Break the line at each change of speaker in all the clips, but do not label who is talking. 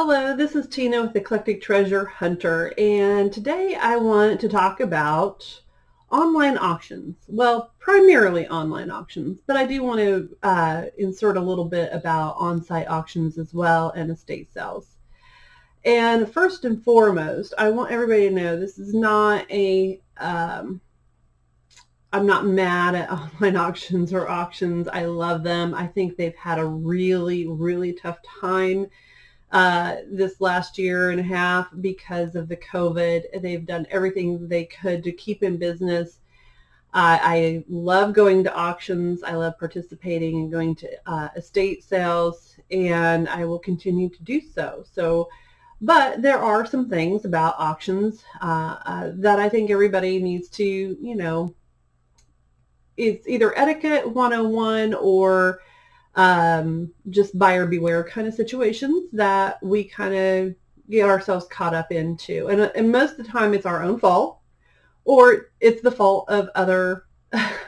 Hello, this is Tina with Eclectic Treasure Hunter, and today I want to talk about online auctions. Well, primarily online auctions, but I do want to insert a little bit about on-site auctions as well and estate sales. And first and foremost, I want everybody to know this is not I'm not mad at online auctions or auctions. I love them. I think they've had a really, really tough time this last year and a half because of the COVID. They've done everything they could to keep in business. I love going to auctions. I love participating and going to estate sales, and I will continue to do so. But there are some things about auctions that I think everybody needs to, it's either etiquette 101 or just buyer beware kind of situations that we kind of get ourselves caught up into. And most of the time it's our own fault, or it's the fault of other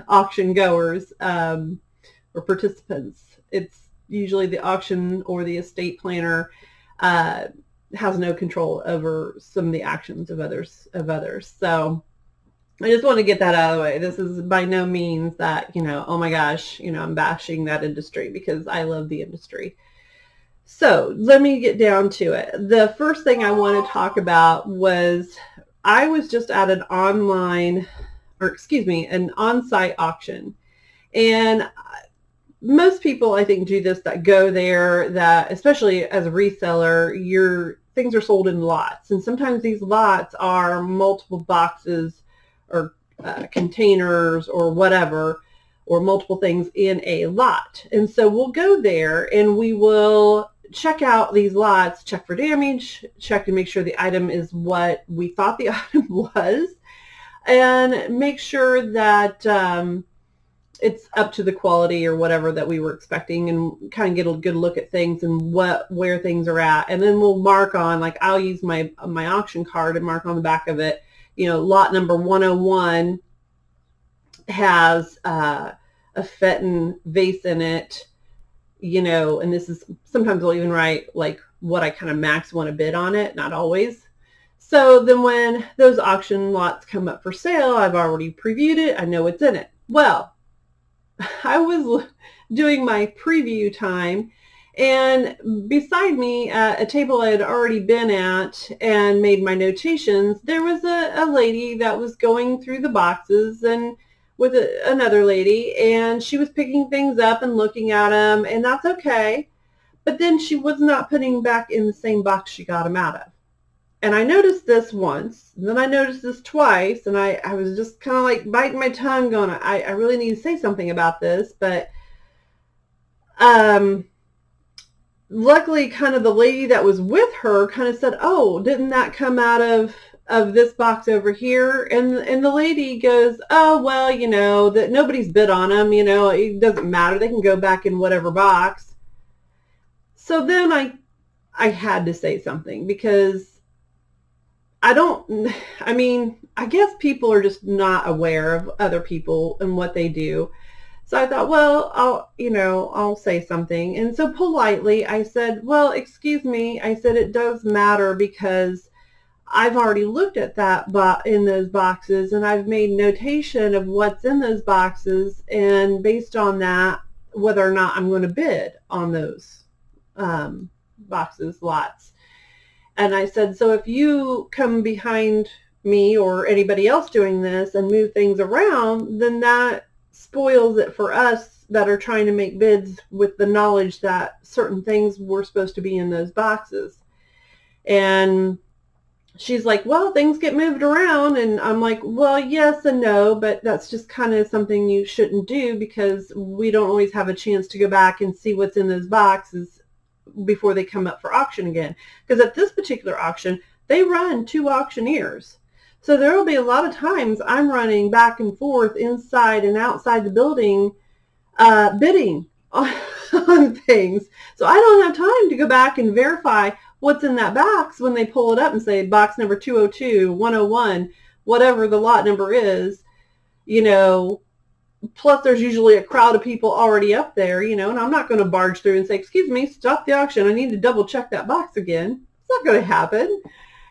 auction goers or participants. It's usually the auction or the estate planner has no control over some of the actions of others. So I just want to get that out of the way. This is by no means that, oh my gosh, I'm bashing that industry, because I love the industry. So let me get down to it. The first thing I want to talk about was I was just at an an on-site auction. And most people, I think, do this, that go there, that especially as a reseller, things are sold in lots. And sometimes these lots are multiple boxes or containers or whatever, or multiple things in a lot. And so we'll go there and we will check out these lots, check for damage, check to make sure the item is what we thought the item was, and make sure that it's up to the quality or whatever that we were expecting, and kind of get a good look at things and where things are at. And then we'll mark on, like I'll use my auction card and mark on the back of it, lot number 101 has a Fenton vase in it, and this is, sometimes I'll even write like what I kind of max want to bid on it, not always. So then when those auction lots come up for sale, I've already previewed it. I know what's in it. Well, I was doing my preview time, and beside me at a table I had already been at and made my notations, there was a lady that was going through the boxes and with another lady, and she was picking things up and looking at them, and that's okay. But then she was not putting back in the same box she got them out of. And I noticed this once, and then I noticed this twice, and I was just kind of like biting my tongue going, I really need to say something about this. But luckily, kind of the lady that was with her kind of said, oh, didn't that come out of this box over here? And the lady goes, oh, well, that nobody's bid on them, it doesn't matter, they can go back in whatever box. So then I had to say something, because I guess people are just not aware of other people and what they do. So I thought, well, I'll say something. And so politely I said, well, excuse me. I said, it does matter, because I've already looked at that in those boxes, and I've made notation of what's in those boxes, and based on that, whether or not I'm going to bid on those boxes, lots. And I said, so if you come behind me or anybody else doing this and move things around, then that spoils it for us that are trying to make bids with the knowledge that certain things were supposed to be in those boxes. And she's like, well, things get moved around. And I'm like, well, yes and no, but that's just kind of something you shouldn't do, because we don't always have a chance to go back and see what's in those boxes before they come up for auction again. Because at this particular auction, they run 2 auctioneers. So there will be a lot of times I'm running back and forth inside and outside the building bidding on things. So I don't have time to go back and verify what's in that box when they pull it up and say box number 202, 101, whatever the lot number is, plus there's usually a crowd of people already up there, and I'm not going to barge through and say, excuse me, stop the auction. I need to double check that box again. It's not going to happen.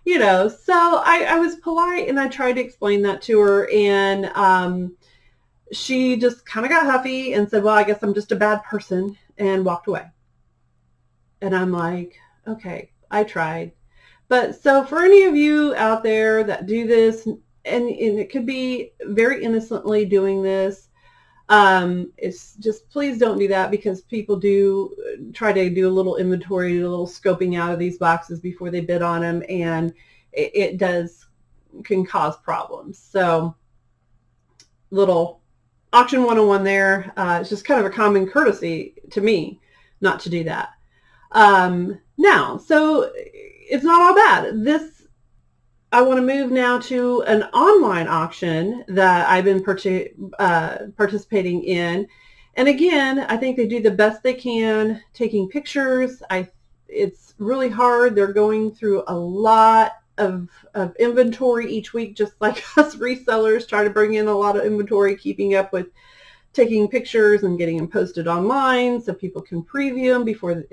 So I was polite and I tried to explain that to her, and she just kind of got huffy and said, well, I guess I'm just a bad person, and walked away. And I'm like, okay, I tried. But so for any of you out there that do this, and it could be very innocently doing this, it's just, please don't do that, because people do try to do a little inventory, a little scoping out of these boxes before they bid on them, and it can cause problems. So little auction 101 there. It's just kind of a common courtesy to me not to do that. Now, so it's not all bad. I want to move now to an online auction that I've been participating in. And again, I think they do the best they can taking pictures. It's really hard. They're going through a lot of inventory each week, just like us resellers try to bring in a lot of inventory, keeping up with taking pictures and getting them posted online so people can preview them before,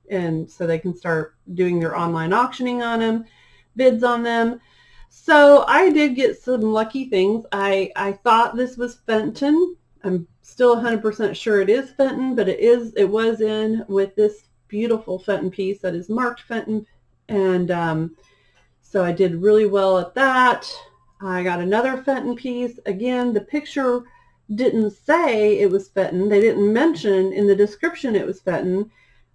and so they can start doing their online auctioning on them, bids on them. So I did get some lucky things. I thought this was Fenton. I'm still 100% sure it is Fenton, but it was in with this beautiful Fenton piece that is marked Fenton, and so I did really well at that. I got another Fenton piece. Again, the picture didn't say it was Fenton. They didn't mention in the description it was Fenton.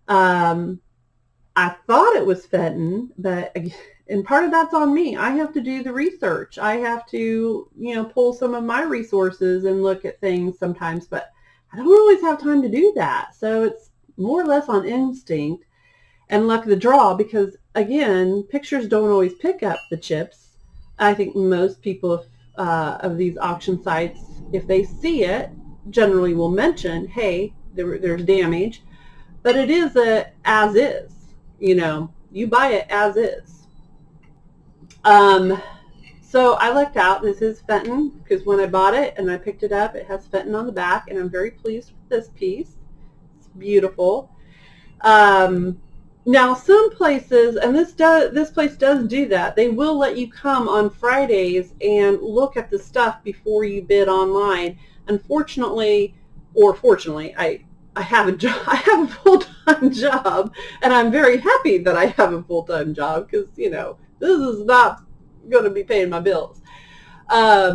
I thought it was Fenton, and part of that's on me. I have to do the research. I have to, pull some of my resources and look at things sometimes, but I don't always have time to do that. So it's more or less on instinct and luck of the draw, because again, pictures don't always pick up the chips. I think most people of these auction sites, if they see it, generally will mention, hey, there's damage, but it is as is. You buy it as is. So I lucked out. This is Fenton, because when I bought it and I picked it up, it has Fenton on the back, and I'm very pleased with this piece. It's beautiful. Now some places, and this place does do that, they will let you come on Fridays and look at the stuff before you bid online. Unfortunately, or fortunately, I have a job. I have a full-time job, and I'm very happy that I have a full-time job, because this is not going to be paying my bills. At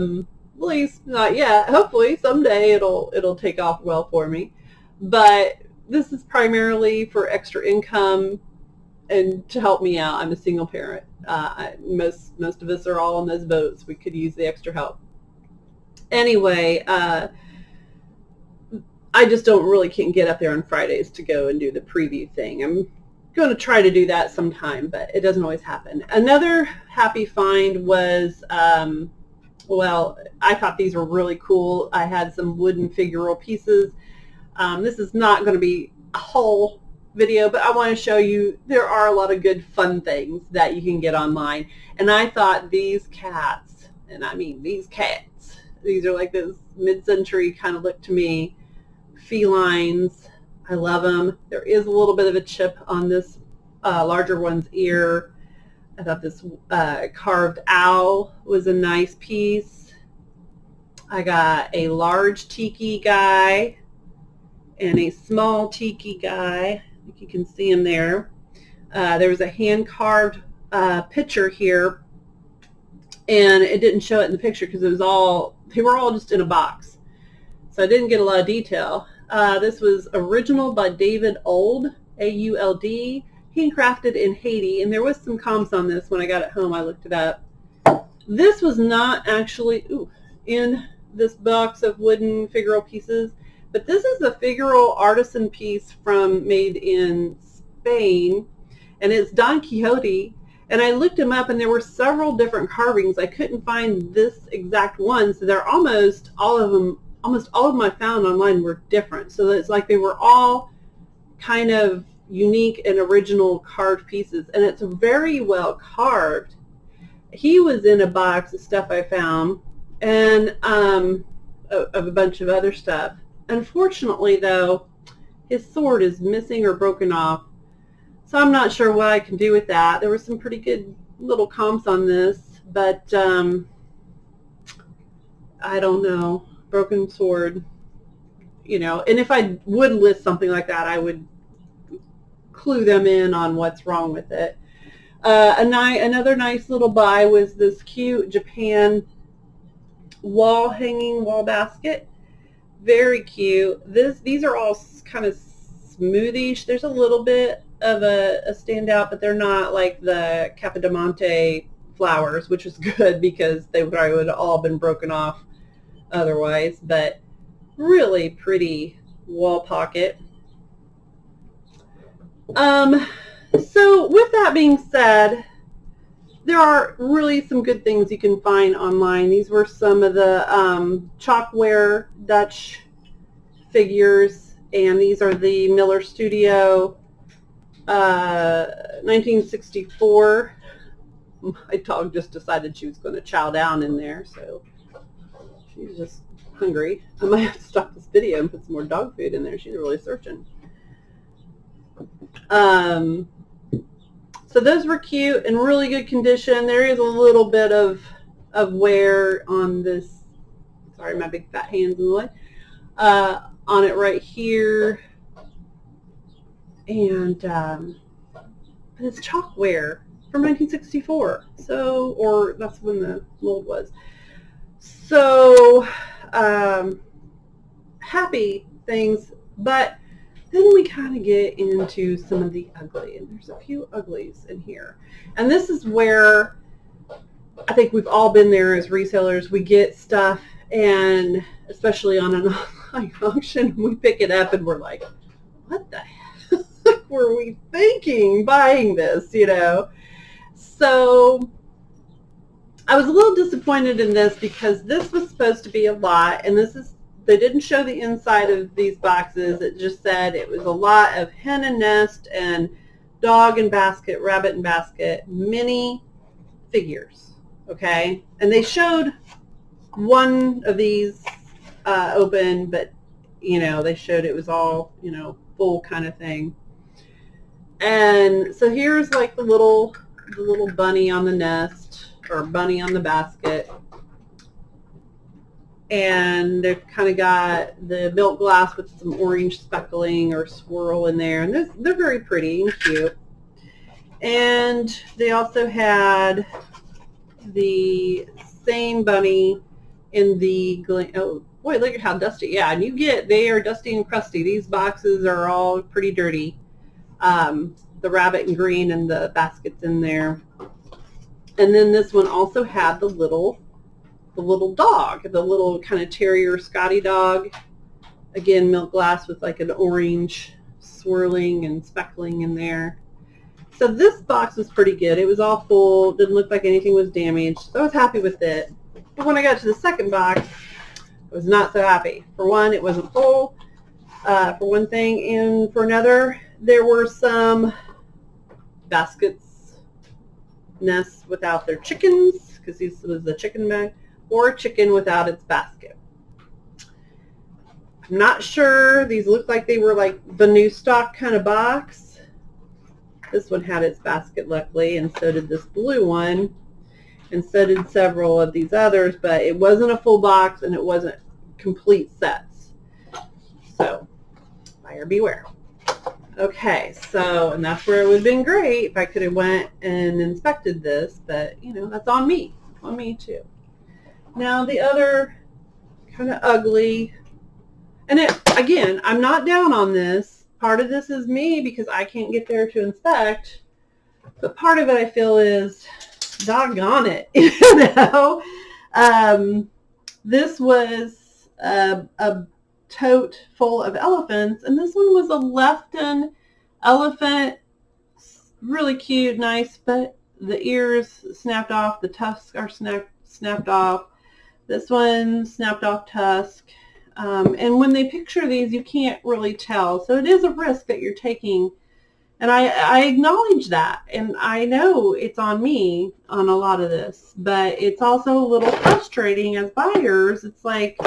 least not yet. Hopefully someday it'll take off well for me. But this is primarily for extra income and to help me out. I'm a single parent. Most of us are all on those boats. We could use the extra help. Anyway, I just can't get up there on Fridays to go and do the preview thing. I'm going to try to do that sometime, but it doesn't always happen. Another happy find was, well, I thought these were really cool. I had some wooden figural pieces. This is not going to be a whole video, but I want to show you there are a lot of good fun things that you can get online. And I thought these cats, and I mean these cats, these are like this mid-century kind of look to me. Felines. I love them. There is a little bit of a chip on this larger one's ear. I thought this carved owl was a nice piece. I got a large tiki guy and a small tiki guy. I think you can see him there. There was a hand-carved picture here, and it didn't show it in the picture because they were all just in a box. So I didn't get a lot of detail. This was original by David Auld, A-U-L-D, handcrafted in Haiti, and there was some comps on this when I got it home. I looked it up. This was not actually in this box of wooden figural pieces, but this is a figural artisan piece made in Spain, and it's Don Quixote. And I looked him up, and there were several different carvings. I couldn't find this exact one, so they're almost all of them I found online were different. So it's like they were all kind of unique and original carved pieces, and it's very well carved. He was in a box of stuff I found, and of a bunch of other stuff. Unfortunately, though, his sword is missing or broken off. So I'm not sure what I can do with that. There were some pretty good little comps on this, but I don't know. Broken sword, you know. And if I would list something like that, I would clue them in on what's wrong with it. Another nice little buy was this cute Japan wall basket. Very cute. These are all kind of smoothish. There's a little bit of a standout, but they're not like the Capodimonte flowers, which is good because they probably would have all been broken off otherwise. But really pretty wall pocket. So with that being said, there are really some good things you can find online. These were some of the chalkware Dutch figures, and these are the Miller Studio 1964. My dog just decided she was going to chow down in there, so she's just hungry. I might have to stop this video and put some more dog food in there. She's really searching. So those were cute and really good condition. There is a little bit of wear on this. Sorry, my big fat hands in the way. On it right here. And it's chalkware from 1964. So, or that's when the mold was. So, happy things, but then we kind of get into some of the ugly, and there's a few uglies in here. And this is where I think we've all been there as resellers. We get stuff, and especially on an online auction, we pick it up and we're like, what the heck were we thinking buying this, you know? So I was a little disappointed in this because this was supposed to be a lot, and they didn't show the inside of these boxes. It just said it was a lot of hen and nest and dog and basket, rabbit and basket, mini figures, okay? And they showed one of these open, but, you know, they showed it was all, you know, full kind of thing. And so here's like the little bunny on the nest, or bunny on the basket. And they've kind of got the milk glass with some orange speckling or swirl in there. And they're very pretty and cute. And they also had the same bunny in the, oh boy, look at how dusty. Yeah, and they are dusty and crusty. These boxes are all pretty dirty. The rabbit in green and the baskets in there. And then this one also had the little dog, the little kind of terrier Scotty dog. Again, milk glass with like an orange swirling and speckling in there. So this box was pretty good. It was all full. Didn't look like anything was damaged. So I was happy with it. But when I got to the second box, I was not so happy. For one, it wasn't full, for one thing. And for another, there were some baskets, nests without their chickens, because this was the chicken bag, or a chicken without its basket. I'm not sure. These look like they were like the new stock kind of box. This one had its basket, luckily, and so did this blue one, and so did several of these others, but it wasn't a full box and it wasn't complete sets. So, buyer beware. Okay, so, and that's where it would have been great if I could have went and inspected this, but, you know, that's on me. On me, too. Now, the other kind of ugly, and again, I'm not down on this. Part of this is me because I can't get there to inspect, but part of it I feel is, doggone it, you know? This was a tote full of elephants, and this one was a Lefton elephant. Really cute, nice, but the ears snapped off, the tusks are snapped off. This one snapped off tusk. And when they picture these, you can't really tell. So it is a risk that you're taking. And I acknowledge that. And I know it's on me on a lot of this. But it's also a little frustrating as buyers. It's like,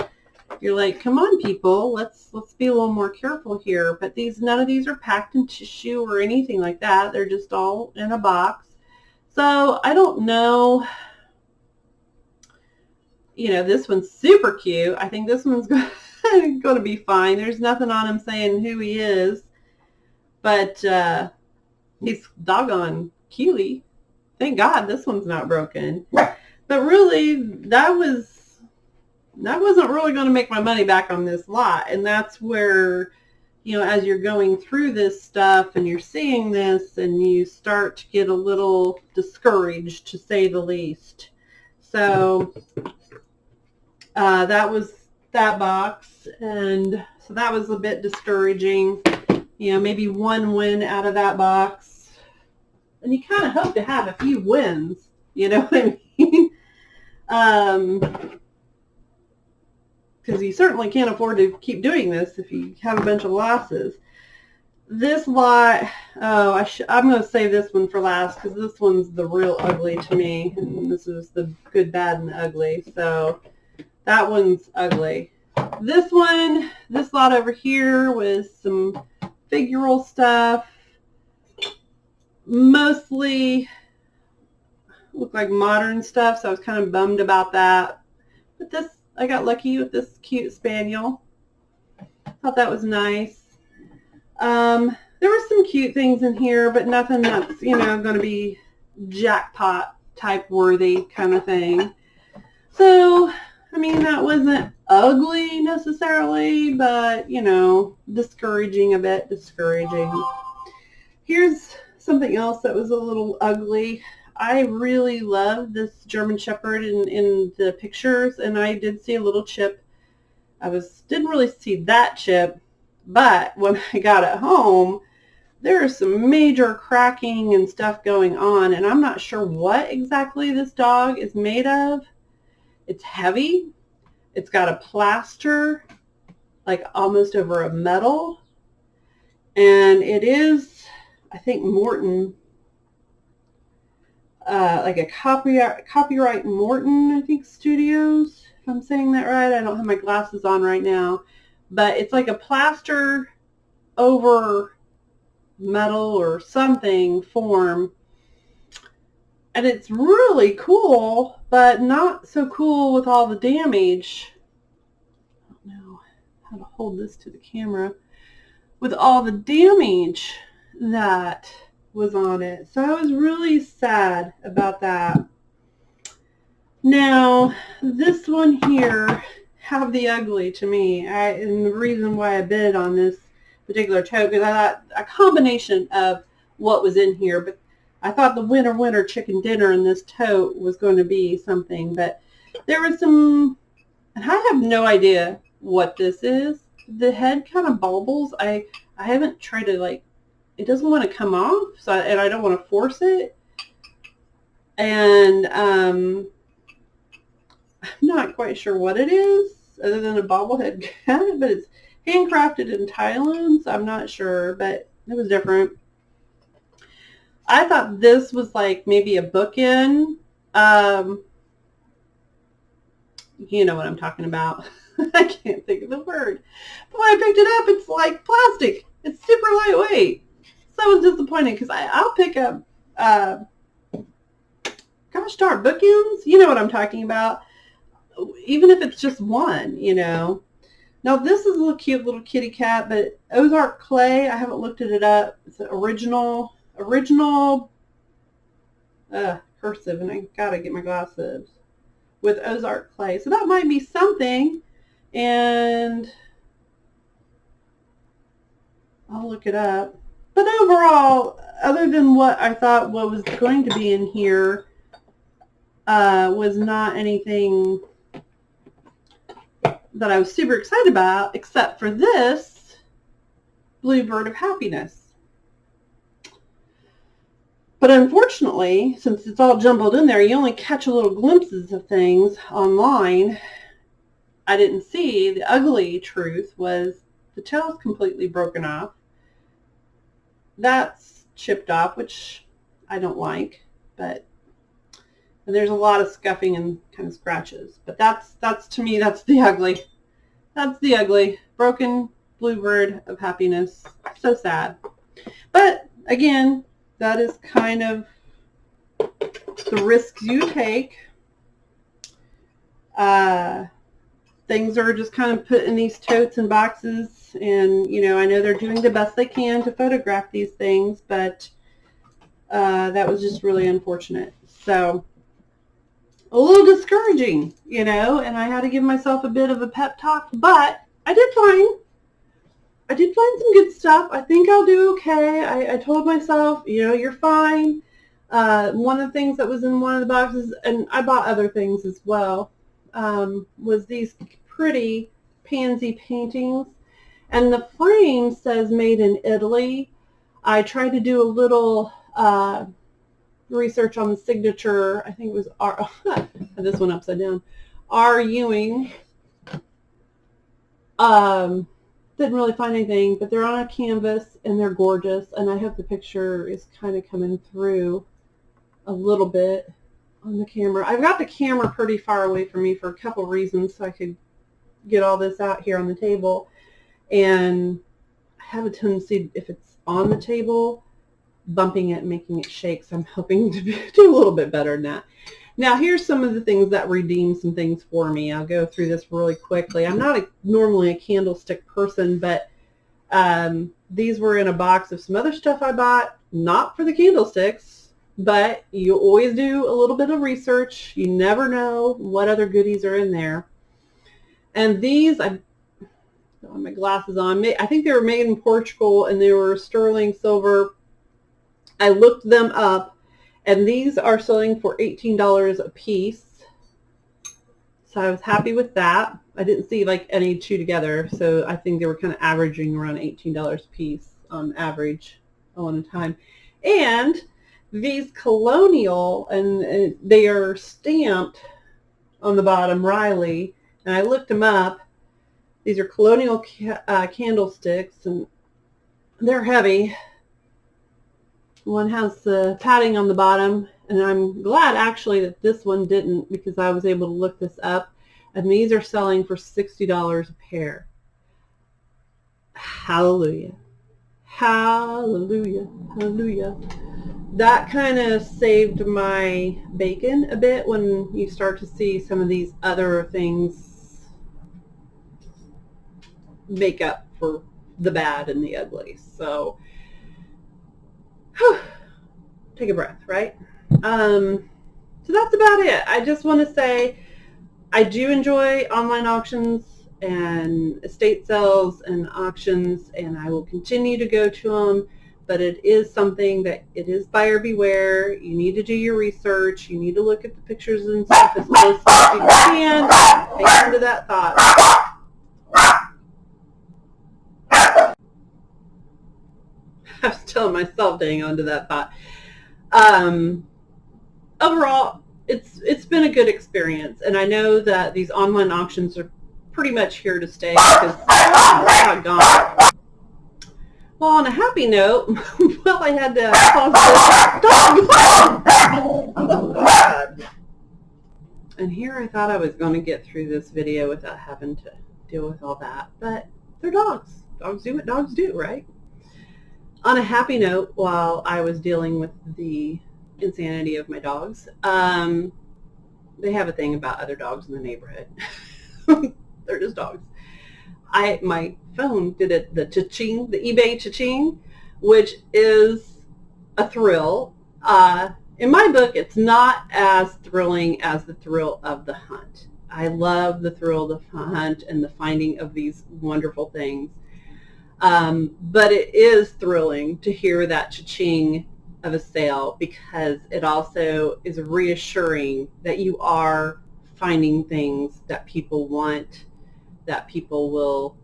You're like, come on, people, let's be a little more careful here. But none of these are packed in tissue or anything like that. They're just all in a box. So I don't know. This one's super cute. I think this one's going to be fine. There's nothing on him saying who he is, but he's doggone cute. Thank God this one's not broken. But really, that wasn't really going to make my money back on this lot. And that's where, as you're going through this stuff and you're seeing this, and you start to get a little discouraged, to say the least. So that was that box, and so that was a bit discouraging. Maybe one win out of that box, and you kind of hope to have a few wins. You know what I mean? Because you certainly can't afford to keep doing this if you have a bunch of losses. This lot, I'm going to save this one for last, because this one's the real ugly to me, and this is the good, bad, and ugly. So that one's ugly. This lot over here was some figural stuff. Mostly looked like modern stuff, so I was kind of bummed about that. But I got lucky with this cute spaniel. Thought that was nice. There were some cute things in here, but nothing that's, going to be jackpot type worthy kind of thing. So, that wasn't ugly necessarily, but, discouraging a bit, discouraging. Here's something else that was a little ugly. I really love this German Shepherd in the pictures, and I did see a little chip. Didn't really see that chip, but when I got it home, there is some major cracking and stuff going on, and I'm not sure what exactly this dog is made of. It's heavy. It's got a plaster, like almost over a metal, and it is, I think, Morton, like a copyright Morton, I think, Studios, if I'm saying that right. I don't have my glasses on right now, but it's like a plaster over metal or something form, and it's really cool, but not so cool with all the damage. I don't know how to hold this to the camera with all the damage that was on it. So I was really sad about that. Now, this one here, have the ugly to me, and the reason why I bid on this particular tote, because I thought a combination of what was in here, but I thought the winter chicken dinner in this tote was going to be something, but there was some, and I have no idea what this is. The head kind of baubles. I haven't tried to, it doesn't want to come off, and I don't want to force it. And I'm not quite sure what it is, other than a bobblehead cat, but it's handcrafted in Thailand, so I'm not sure, but it was different. I thought this was like maybe a bookend. You know what I'm talking about. I can't think of the word. But when I picked it up, it's like plastic. It's super lightweight. So I was disappointed, because I'll pick up, gosh darn, bookends. You know what I'm talking about. Even if it's just one, Now, this is a little cute little kitty cat, but Ozark Clay, I haven't looked it up. It's an original cursive, and I gotta get my glasses, with Ozark Clay. So that might be something, and I'll look it up. But overall, other than what I thought what was going to be in here, was not anything that I was super excited about, except for this Bluebird of Happiness. But unfortunately, since it's all jumbled in there, you only catch little glimpses of things online. I didn't see the ugly truth was the tail's completely broken off. That's chipped off, which I don't like, but and there's a lot of scuffing and kind of scratches. But that's to me, that's the ugly. That's the ugly. Broken bluebird of happiness. So sad. But again, that is kind of the risks you take. Things are just kind of put in these totes and boxes, and I know they're doing the best they can to photograph these things, but that was just really unfortunate. So a little discouraging, and I had to give myself a bit of a pep talk, but I did find some good stuff. I think I'll do okay. I told myself, you're fine. One of the things that was in one of the boxes, and I bought other things as well, was these pretty pansy paintings. And the frame says made in Italy. I tried to do a little research on the signature. I think it was R. This one upside down. R. Ewing. Didn't really find anything, but they're on a canvas and they're gorgeous. And I hope the picture is kind of coming through a little bit on the camera. I've got the camera pretty far away from me for a couple reasons, so I could get all this out here on the table. And I have a tendency, if it's on the table, bumping it and making it shake, so I'm hoping to do a little bit better than that. Now, here's some of the things that redeem some things for me. I'll go through this really quickly. I'm not normally a candlestick person, but these were in a box of some other stuff I bought, not for the candlesticks, but you always do a little bit of research. You never know what other goodies are in there. And these, I don't have my glasses on. I think they were made in Portugal, and they were sterling silver. I looked them up. And these are selling for $18 a piece. So I was happy with that. I didn't see like any two together, so I think they were kind of averaging around $18 a piece on average on a time. And these colonial, and they are stamped on the bottom, Riley, and I looked them up. These are colonial candlesticks, and they're heavy. One has the padding on the bottom, and I'm glad actually that this one didn't, because I was able to look this up, and these are selling for $60 a pair. Hallelujah. Hallelujah. Hallelujah. That kind of saved my bacon a bit when you start to see some of these other things make up for the bad and the ugly. So take a breath, right? So that's about it. I just want to say I do enjoy online auctions and estate sales and auctions, and I will continue to go to them, but it is something that it is buyer beware. You need to do your research. You need to look at the pictures and stuff as close as you can. Hang on to that thought. I was telling myself to hang on to that thought. Overall, it's been a good experience, and I know that these online auctions are pretty much here to stay because they're gone. Well, on a happy note, well, I had to pause this. And here I thought I was going to get through this video without having to deal with all that, but they're dogs. Dogs do what dogs do, right? On a happy note, while I was dealing with the insanity of my dogs, they have a thing about other dogs in the neighborhood. They're just dogs. My phone did it, the cha-ching, the eBay cha-ching, which is a thrill. In my book, it's not as thrilling as the thrill of the hunt. I love the thrill of the hunt and the finding of these wonderful things. But it is thrilling to hear that cha-ching of a sale, because it also is reassuring that you are finding things that people want, that people will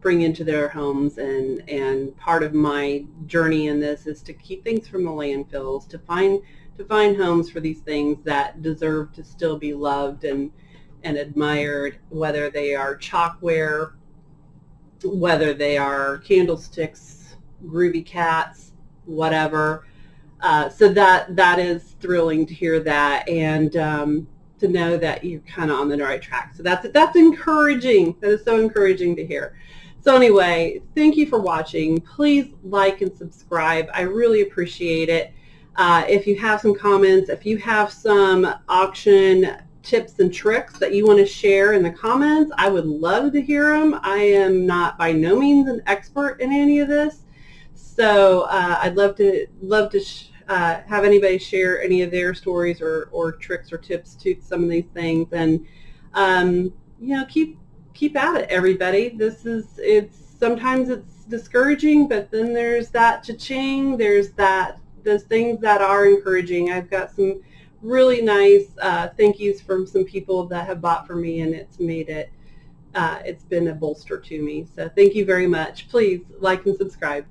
bring into their homes. And part of my journey in this is to keep things from the landfills, to find homes for these things that deserve to still be loved and admired, whether they are chalkware, whether they are candlesticks, groovy cats, whatever. So that is thrilling to hear that. And to know that you're kind of on the right track. So that's encouraging. That is so encouraging to hear. So anyway, thank you for watching. Please like and subscribe. I really appreciate it. If you have some comments, if you have some auction tips and tricks that you want to share in the comments, I would love to hear them. I am not by no means an expert in any of this, so I'd love to have anybody share any of their stories or tricks or tips to some of these things. And keep at it, everybody. Sometimes it's discouraging, but then there's that cha-ching. There's those things that are encouraging. I've got some really nice thank yous from some people that have bought for me, and it's made it, it's been a bolster to me. So thank you very much. Please like and subscribe.